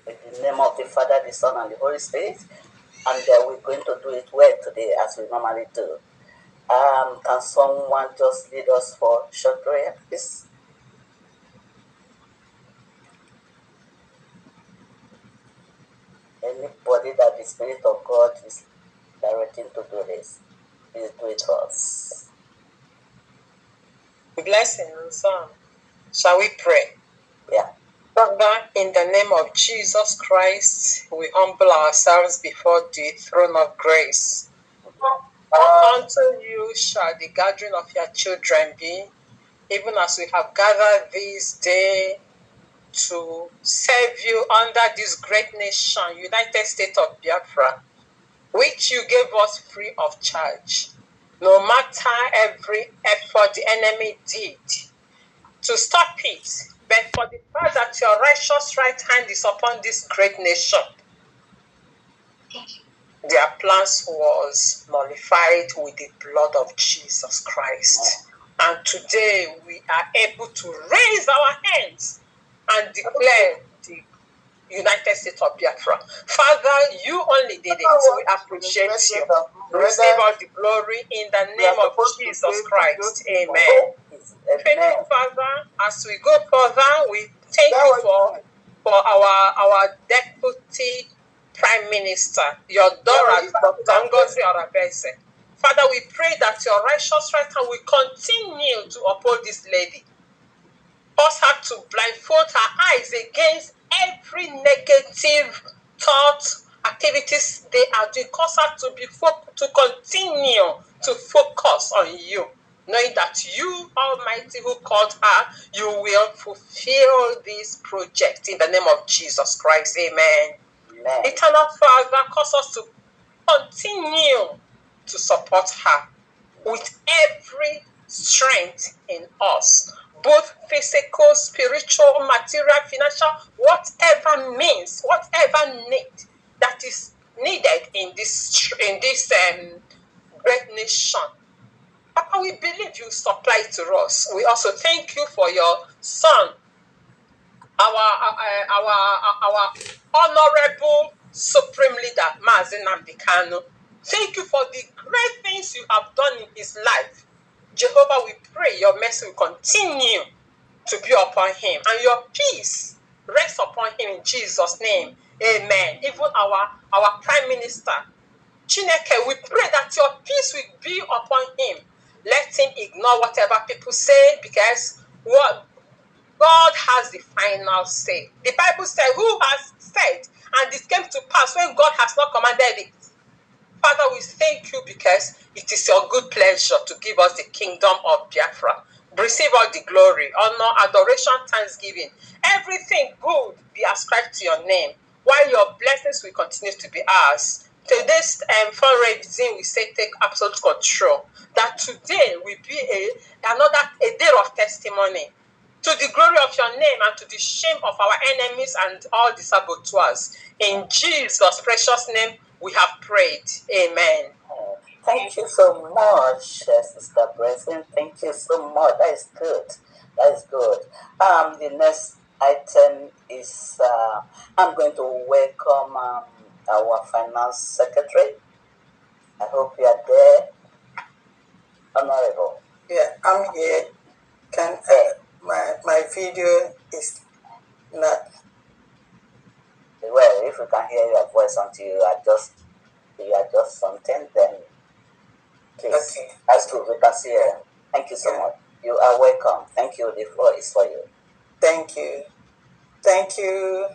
In the name of the Father, the Son, and the Holy Spirit. And we're going to do it well today, as we normally do. Can someone just lead us for short prayer, please? Anybody that the Spirit of God is directing to do this, please do it for us. Blessings. Shall we pray? Yeah. Father, in the name of Jesus Christ, we humble ourselves before the throne of grace. Unto you shall the gathering of your children be, even as we have gathered this day to serve you under this great nation, United States of Biafra, which you gave us free of charge. No matter every effort the enemy did to stop it, but for the fact that your righteous right hand is upon this great nation, their plans was nullified with the blood of Jesus Christ. And today we are able to raise our hands and declare the United States of Biafra. Father, you only did it. We appreciate you. Receive all the glory in the name of Jesus Christ. Amen. Thank you, Father. As we go further, we thank you for our deputy Prime Minister, your daughter, Dr. Ngozi Arabese. Father, we pray that your righteous right hand will continue to uphold this lady. Cause her to blindfold her eyes against every negative thought, activities they are doing. Cause her to continue to focus on you, knowing that you, Almighty, who called her, you will fulfill this project in the name of Jesus Christ. Amen. Amen. Eternal Father, cause us to continue to support her with every strength in us, both physical, spiritual, material, financial, whatever means, whatever need that is needed in this great nation. Papa, we believe you supply to us. We also thank you for your son, our honorable supreme leader, Mazi Nnamdi Kanu. Thank you for the great things you have done in his life. Jehovah, we pray your mercy will continue to be upon him and your peace rest upon him in Jesus' name. Amen. Even our Prime Minister, Chineke, we pray that your peace will be upon him. Let him ignore whatever people say, because what God has the final say. The Bible says, who has said, and it came to pass when God has not commanded it. Father, we thank you because it is your good pleasure to give us the kingdom of Biafra. Receive all the glory, honor, adoration, thanksgiving. Everything good be ascribed to your name, while your blessings will continue to be ours. Today's fundraising, we say take absolute control. That today will be a day of testimony, to the glory of your name and to the shame of our enemies and all the saboteurs. In Jesus' precious name, we have prayed. Amen. Thank you so much, Sister Blessing. Thank you so much. That is good. That is good. The next item is I'm going to welcome our finance secretary. I hope you are there, Honorable. Yeah, I'm here. Can my video is not. Well, if you can hear your voice until you adjust something, then please. Okay. That's good. We can see you. Thank you so much. You are welcome. Thank you. The floor is for you. Thank you. Thank you,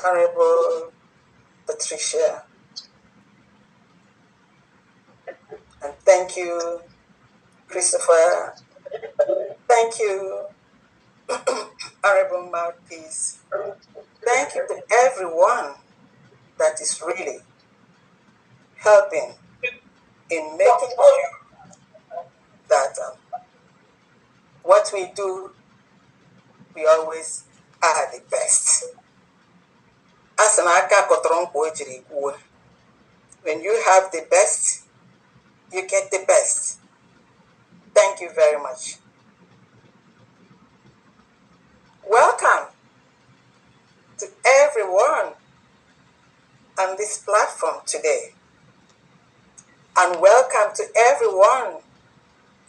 Honorable Patricia. And thank you, Christopher. Thank you, Honorable Mouthpiece. Thank you to everyone that is really helping in making sure that what we do, we always are the best. When you have the best, you get the best. Thank you very much. Welcome to everyone on this platform today. And welcome to everyone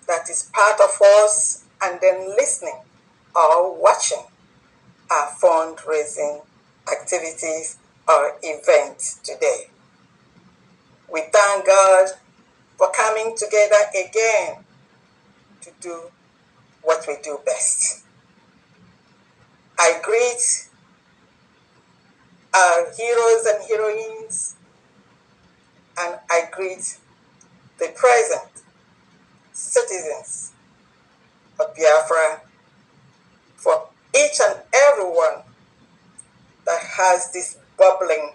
that is part of us and then listening or watching our fundraising activities or events today. We thank God for coming together again to do what we do best. I greet our heroes and heroines, and I greet the present citizens of Biafra, for each and every one that has this bubbling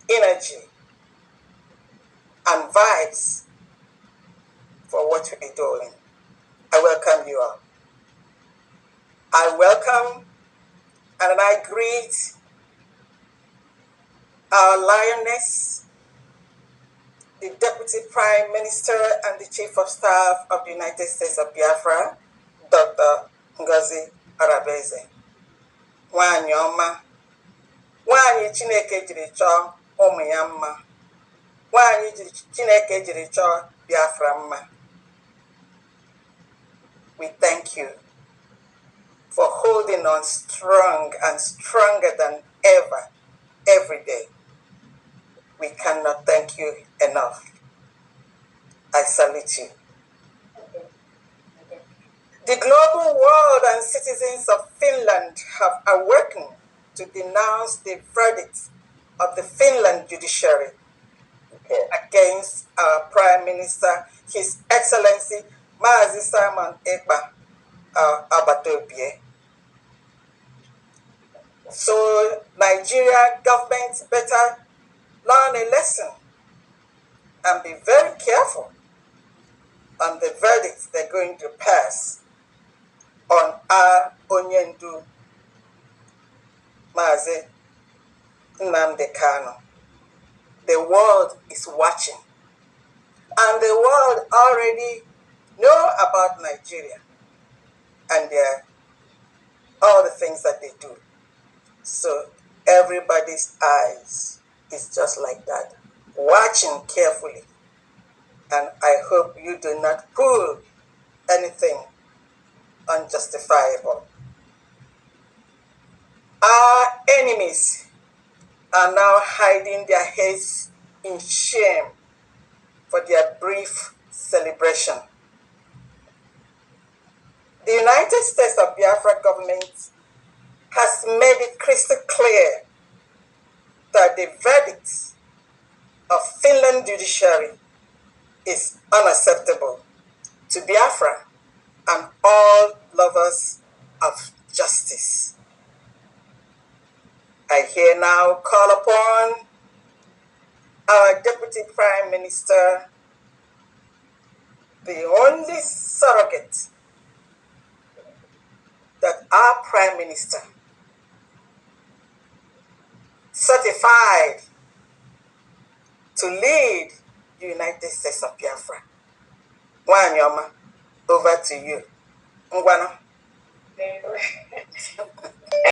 energy and vibes for what we're doing. I welcome you all. I welcome and I greet our lioness, the Deputy Prime Minister and the Chief of Staff of the United States of Biafra, Dr. Ngozi Arabeze. Nwanyị ọma, nwanyị Chineke jiri chọọ ụmụ ya mma, nwanyị Chineke jiri chọọ Biafra mma. We thank you for holding on strong and stronger than ever, every day. We cannot thank you enough. I salute you. The global world and citizens of Finland have awakened to denounce the verdict of the Finland judiciary against our Prime Minister, His Excellency Mazi Simon Ekpa Abatobie. So Nigeria government better learn a lesson and be very careful on the verdicts they're going to pass on our Onyendu Mazi Nnamdi Kanu. The world is watching, and the world already know about Nigeria and all the things that they do. So everybody's eyes is just like that, watching carefully. And I hope you do not pull anything unjustifiable. Our enemies are now hiding their heads in shame for their brief celebration. The United States of Biafra government has made it crystal clear that the verdict of Finland judiciary is unacceptable to Biafra and all lovers of justice. I here now call upon our Deputy Prime Minister, the only surrogate that our Prime Minister, certified to lead the United States of Biafra. Wanyoma, over to you. Ngwana.